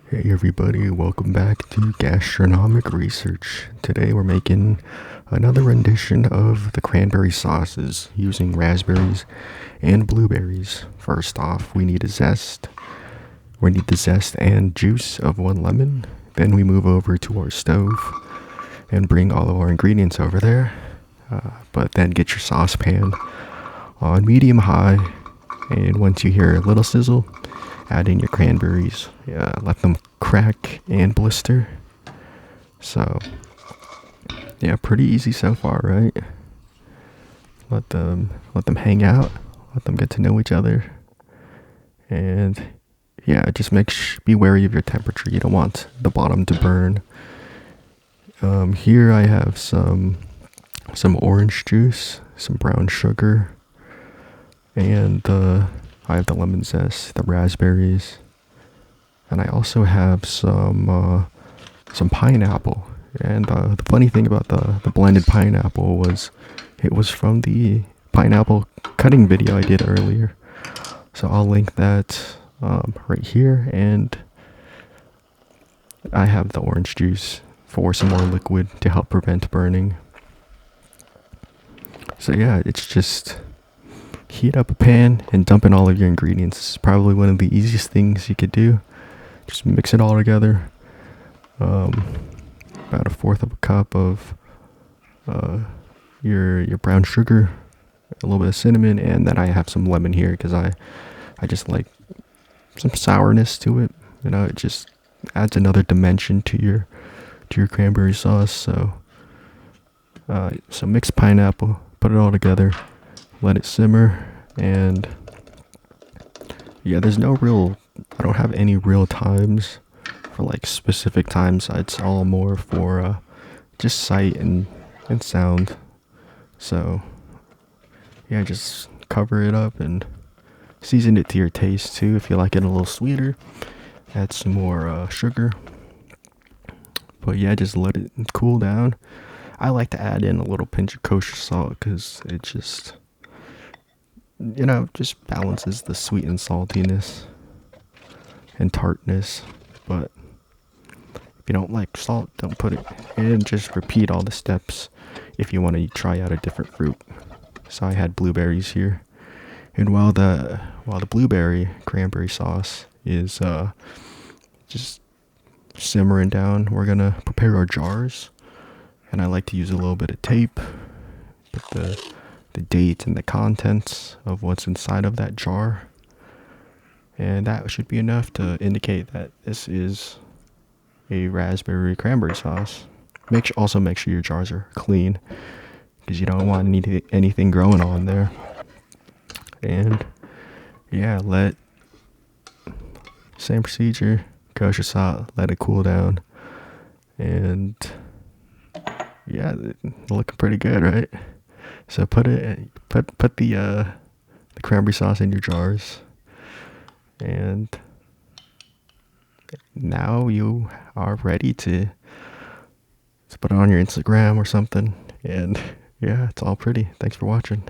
Hey everybody, welcome back to Gastronomic Research. Today we're making another rendition of the cranberry sauces using raspberries and blueberries. First off, we need a zest. We need the zest and juice of one lemon. Then we move over to our stove and bring all of our ingredients over there. But then get your saucepan on medium high, and once you hear a little sizzle, add in your cranberries. Let them crack and blister. So, yeah, pretty easy so far, right? Let them hang out. Let them get to know each other. And yeah, just be wary of your temperature. You don't want the bottom to burn. Here I have some orange juice, some brown sugar, and I have the lemon zest, the raspberries, and I also have some pineapple. And the funny thing about the blended pineapple was it was from the pineapple cutting video I did earlier. So I'll link that right here. And I have the orange juice for some more liquid to help prevent burning. So yeah, it's just heat up a pan and dump in all of your ingredients. It's probably one of the easiest things you could do. Just mix it all together. About a fourth of a cup of your brown sugar, a little bit of cinnamon, and then I have some lemon here because I just like some sourness to it. You know, it just adds another dimension to your cranberry sauce. So mix pineapple, put it all together, let it simmer, and yeah, I don't have any real times for like specific times. It's all more for just sight and sound. So yeah, just cover it up and season it to your taste too. If you like it a little sweeter, add some more sugar. But yeah, just let it cool down. I like to add in a little pinch of kosher salt because it just, just balances the sweet and saltiness and tartness. But if you don't like salt, don't put it in. Just repeat all the steps if you want to try out a different fruit. So I had blueberries here, and while the blueberry cranberry sauce is just simmering down, we're gonna prepare our jars. And I like to use a little bit of tape, put the date and the contents of what's inside of that jar. And that should be enough to indicate that this is a raspberry cranberry sauce. Also make sure your jars are clean, because you don't want anything growing on there. And yeah, same procedure, kosher salt, let it cool down. And yeah, looking pretty good, right? So put the cranberry sauce in your jars, and now you are ready to put it on your Instagram or something. And yeah, it's all pretty. Thanks for watching.